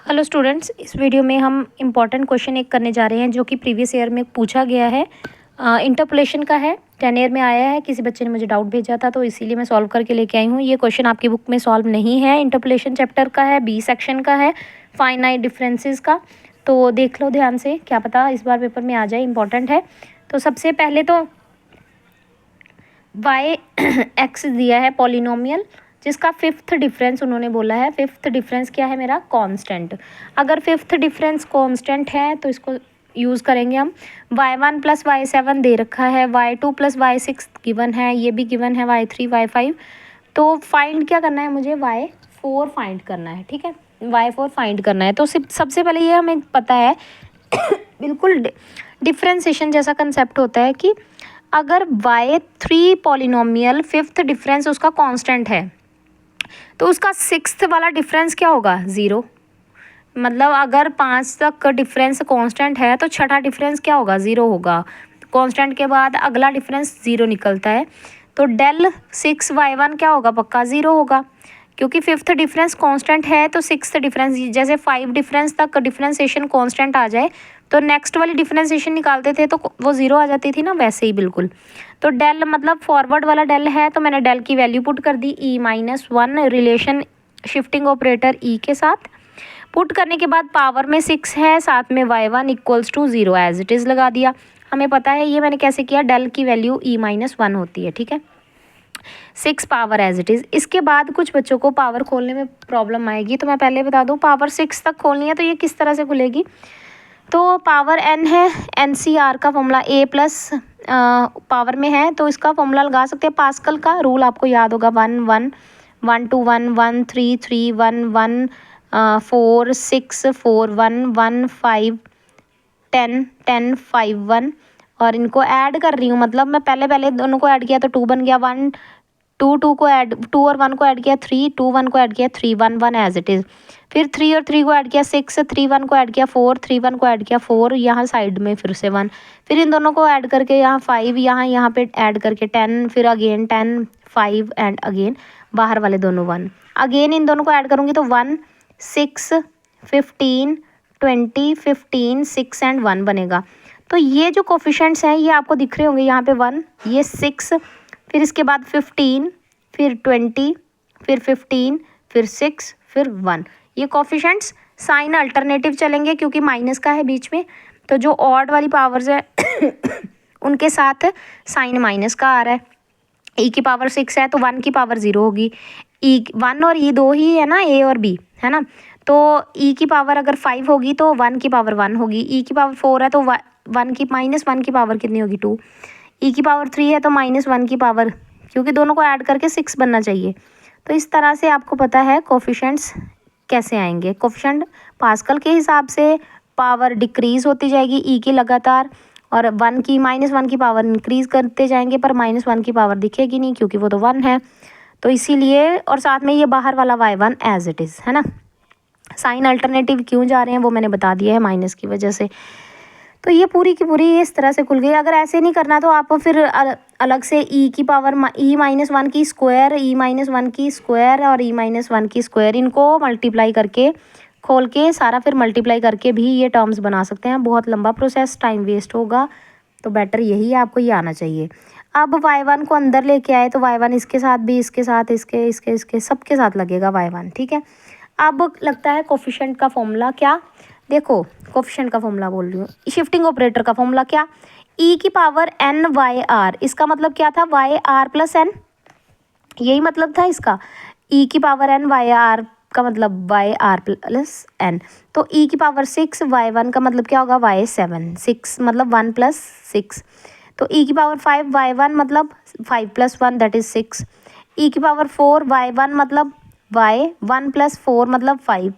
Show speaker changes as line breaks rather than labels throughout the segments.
Hello students, इस video में हम इम्पॉर्टेंट क्वेश्चन एक करने जा रहे हैं जो कि प्रीवियस ईयर में पूछा गया है। इंटरपोलेशन का है, 10 ईयर में आया है। किसी बच्चे ने मुझे डाउट भेजा था तो इसीलिए मैं सॉल्व करके लेके आई हूँ। ये क्वेश्चन आपकी बुक में सॉल्व नहीं है, इंटरपोलेशन चैप्टर का है, बी सेक्शन का है, फाइनाइट डिफरेंसेस का। तो देख लो ध्यान से, क्या पता इस बार पेपर में आ जाए, इंपॉर्टेंट है। तो सबसे पहले तो वाई एक्स दिया है पॉलिनोमियल, जिसका फिफ्थ डिफरेंस उन्होंने बोला है। फिफ्थ डिफरेंस क्या है मेरा? कांस्टेंट। अगर फिफ्थ डिफरेंस कांस्टेंट है तो इसको यूज़ करेंगे हम। y1 प्लस y7 दे रखा है, y2 प्लस y6 गिवन है, ये भी गिवन है, y3 y5। तो फाइंड क्या करना है मुझे? y4 फाइंड करना है, ठीक है। y4 फाइंड करना है। तो सबसे पहले ये हमें पता है बिल्कुल डिफरेंशिएशन जैसा कंसेप्ट होता है कि अगर y3 पॉलिनोमियल फिफ्थ डिफरेंस उसका कांस्टेंट है तो उसका सिक्स्थ वाला डिफरेंस क्या होगा? ज़ीरो। मतलब अगर 5 तक का डिफरेंस कांस्टेंट है तो छठा डिफरेंस क्या होगा? ज़ीरो होगा। कांस्टेंट के बाद अगला डिफरेंस ज़ीरो निकलता है, तो डेल 6y1 क्या होगा? पक्का ज़ीरो होगा, क्योंकि फिफ्थ डिफरेंस कांस्टेंट है। तो सिक्स्थ डिफरेंस, जैसे 5 डिफरेंस तक डिफरेंशिएशन कांस्टेंट आ जाए तो नेक्स्ट वाली डिफरेंशिएशन निकालते थे तो वो ज़ीरो आ जाती थी ना, वैसे ही बिल्कुल। तो डेल मतलब फॉरवर्ड वाला डेल है, तो मैंने डेल की वैल्यू पुट कर दी e-1 रिलेशन शिफ्टिंग ऑपरेटर ई के साथ। पुट करने के बाद पावर में 6 है, साथ में y1 equals to 0 as it is लगा दिया। हमें पता है ये मैंने कैसे किया, डेल की वैल्यू e-1 होती है, ठीक है। 6 पावर एज इट इज़। इसके बाद कुछ बच्चों को पावर खोलने में प्रॉब्लम आएगी, तो मैं पहले बता दूँ, पावर 6 तक खोलनी है तो ये किस तरह से खुलेगी। तो पावर n है, NCR का फॉर्मूला a प्लस पावर में है तो इसका फॉर्मूला लगा सकते हैं। पास्कल का रूल आपको याद होगा, 1 1 1 2 1 1 3 3 1 1 4 6 4 1 1 5 10 10 5 1। और इनको ऐड कर रही हूँ, मतलब मैं पहले पहले दोनों को ऐड किया तो 2 बन गया, 1 2 2 को ऐड 2 और 1 को ऐड किया 3, 2 1 को ऐड किया 3 1 1 एज इट इज़। फिर 3 और 3 को ऐड किया 6, 3 1 को ऐड किया 4, 3 1 को ऐड किया 4, यहाँ साइड में फिर से 1। फिर इन दोनों को ऐड करके यहाँ 5, यहाँ पे ऐड करके 10, फिर अगेन 10 5 एंड अगेन बाहर वाले दोनों 1। अगेन इन दोनों को ऐड करूँगी तो 1 6 15 20 15 6 एंड 1 बनेगा। तो ये जो कोफिशेंट्स हैं ये आपको दिख रहे होंगे, यहाँ पे 1, ये 6, फिर इसके बाद 15, फिर 20, फिर 15, फिर 6, फिर 1। ये कोफिशेंट्स साइन अल्टरनेटिव चलेंगे क्योंकि माइनस का है बीच में, तो जो ऑड वाली पावर्स है उनके साथ साइन माइनस का आ रहा है। e की पावर 6 है तो 1 की पावर 0 होगी। e 1 और e दो ही है ना, a और b है ना। तो e की पावर अगर 5 होगी तो 1 की पावर 1 होगी। e की पावर 4 है तो 1 की -1 की पावर कितनी होगी? 2। e की पावर 3 है तो -1 की पावर, क्योंकि दोनों को ऐड करके 6 बनना चाहिए। तो इस तरह से आपको पता है कोफिशेंट्स कैसे आएंगे। कोफिशेंट पास्कल के हिसाब से पावर डिक्रीज़ होती जाएगी e की लगातार, और 1 की -1 की पावर इंक्रीज़ करते जाएंगे, पर -1 की पावर दिखेगी नहीं क्योंकि वो तो 1 है। तो इसीलिए, और साथ में ये बाहर वाला y1 एज इट इज़ है ना। साइन अल्टरनेटिव क्यों जा रहे हैं वो मैंने बता दिया है, माइनस की वजह से। तो ये पूरी की पूरी इस तरह से खुल गई। अगर ऐसे नहीं करना तो आप फिर अलग से e की पावर e-1 की स्क्वायर, e-1 की स्क्वायर और e-1 की स्क्वायर, इनको मल्टीप्लाई करके खोल के सारा फिर मल्टीप्लाई करके भी ये टर्म्स बना सकते हैं। बहुत लंबा प्रोसेस, टाइम वेस्ट होगा, तो बेटर यही है, आपको ये आना चाहिए। अब y1 को अंदर लेके आए तो y1 इसके साथ भी, इसके साथ, इसके सबके साथ लगेगा y1, ठीक है। अब लगता है कोफिशिएंट का फॉर्मूला क्या, देखो कोफिशिएंट का फॉर्मूला बोल रही हूँ, शिफ्टिंग ऑपरेटर का फॉर्मूला क्या, e की पावर n वाई आर। इसका मतलब क्या था? वाई आर प्लस एन, यही मतलब था इसका। e की पावर n वाई आर का मतलब वाई आर प्लस एन। तो e की पावर 6 y1 का मतलब क्या होगा? y7, 6 मतलब 1 प्लस 6। तो e की पावर 5 y1 मतलब 5 प्लस 1 दैट इज़ 6। e की पावर 4 y1 मतलब y1 प्लस 4 मतलब 5।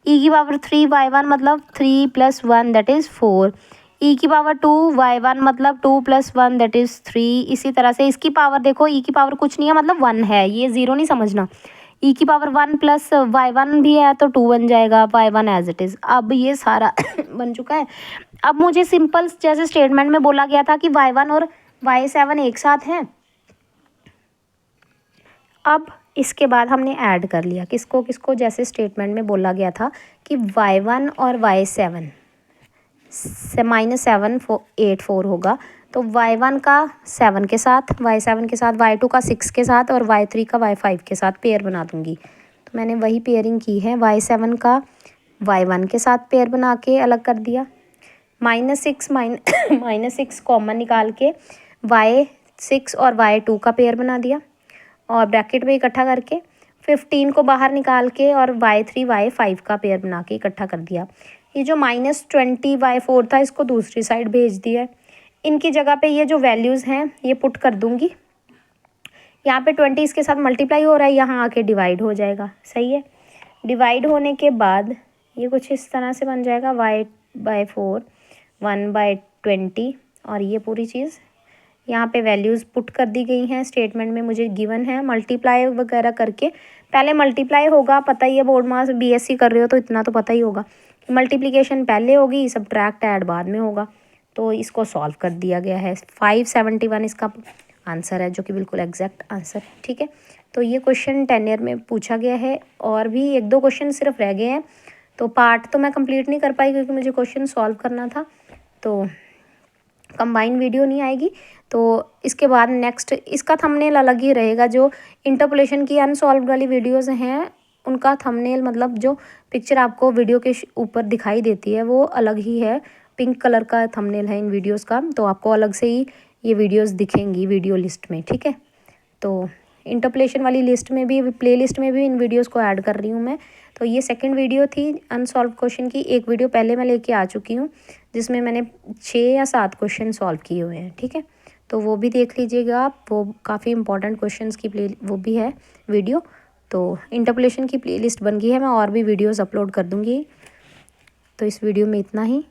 e की पावर 3 y1 मतलब 3 प्लस 1 दैट इज़ 4। e की पावर 2 y1 मतलब 2 प्लस 1 दैट इज़ 3। इसी तरह से इसकी पावर देखो, e की पावर कुछ नहीं है मतलब 1 है, ये 0 नहीं समझना। e की पावर 1 प्लस y1 भी है तो 2 बन जाएगा, y1 एज इट इज़। अब ये सारा बन चुका है। अब मुझे सिंपल जैसे स्टेटमेंट में बोला गया था कि y1 और y7 एक साथ हैं, अब इसके बाद हमने ऐड कर लिया किसको किसको, जैसे स्टेटमेंट में बोला गया था कि y1 और y7 से -784 होगा, तो y1 का 7 के साथ, y7 के साथ, y2 का 6 के साथ और y3 का y5 के साथ पेयर बना दूंगी। तो मैंने वही पेयरिंग की है, y7 का y1 के साथ पेयर बना के अलग कर दिया, -6 कॉमन निकाल के y6 और y2 का पेयर बना दिया और ब्रैकेट में इकट्ठा करके 15 को बाहर निकाल के और y3 y5 का पेयर बना के इकट्ठा कर दिया। ये जो -20 y4 था इसको दूसरी साइड भेज दिया है। इनकी जगह पे ये जो वैल्यूज़ हैं ये पुट कर दूंगी। यहाँ पे 20 इसके साथ मल्टीप्लाई हो रहा है, यहाँ आके डिवाइड हो जाएगा, सही है। डिवाइड होने के बाद ये कुछ इस तरह से बन जाएगा, y/4 1/20 और ये पूरी चीज़ यहाँ पे वैल्यूज़ पुट कर दी गई हैं। स्टेटमेंट में मुझे गिवन है, मल्टीप्लाई वगैरह करके, पहले मल्टीप्लाई होगा, पता ही है, बोर्ड मास बीएससी कर रहे हो तो इतना तो पता ही होगा कि मल्टीप्लिकेशन पहले होगी, सब्ट्रैक्ट ऐड बाद में होगा। तो इसको सॉल्व कर दिया गया है। 571 इसका आंसर है, जो कि बिल्कुल एग्जैक्ट आंसर है, ठीक है। तो ये क्वेश्चन 10 ईयर में पूछा गया है और भी 1-2 क्वेश्चन सिर्फ रह गए हैं। तो पार्ट तो मैं कंप्लीट नहीं कर पाई क्योंकि मुझे क्वेश्चन सॉल्व करना था, तो कंबाइन वीडियो नहीं आएगी। तो इसके बाद नेक्स्ट इसका थंबनेल अलग ही रहेगा। जो इंटरपोलेशन की अनसॉल्व्ड वाली वीडियोस हैं उनका थंबनेल, मतलब जो पिक्चर आपको वीडियो के ऊपर दिखाई देती है वो अलग ही है, पिंक कलर का थंबनेल है इन वीडियोस का, तो आपको अलग से ही ये वीडियोस दिखेंगी वीडियो लिस्ट में, ठीक है। तो इंटरपोलेशन वाली लिस्ट में भी, प्ले लिस्ट में भी इन वीडियोज़ को ऐड कर रही हूँ मैं। तो ये सेकंड वीडियो थी अनसॉल्व क्वेश्चन की। एक वीडियो पहले मैं लेके आ चुकी हूँ जिसमें मैंने 6 या 7 क्वेश्चन सॉल्व किए हुए हैं, ठीक है। तो वो भी देख लीजिएगा आप, वो काफ़ी इंपॉर्टेंट क्वेश्चंस की वो भी है वीडियो। तो इंटरपोलेशन की प्ले लिस्ट बन गई है, मैं और भी वीडियोज़ अपलोड कर दूँगी। तो इस वीडियो में इतना ही।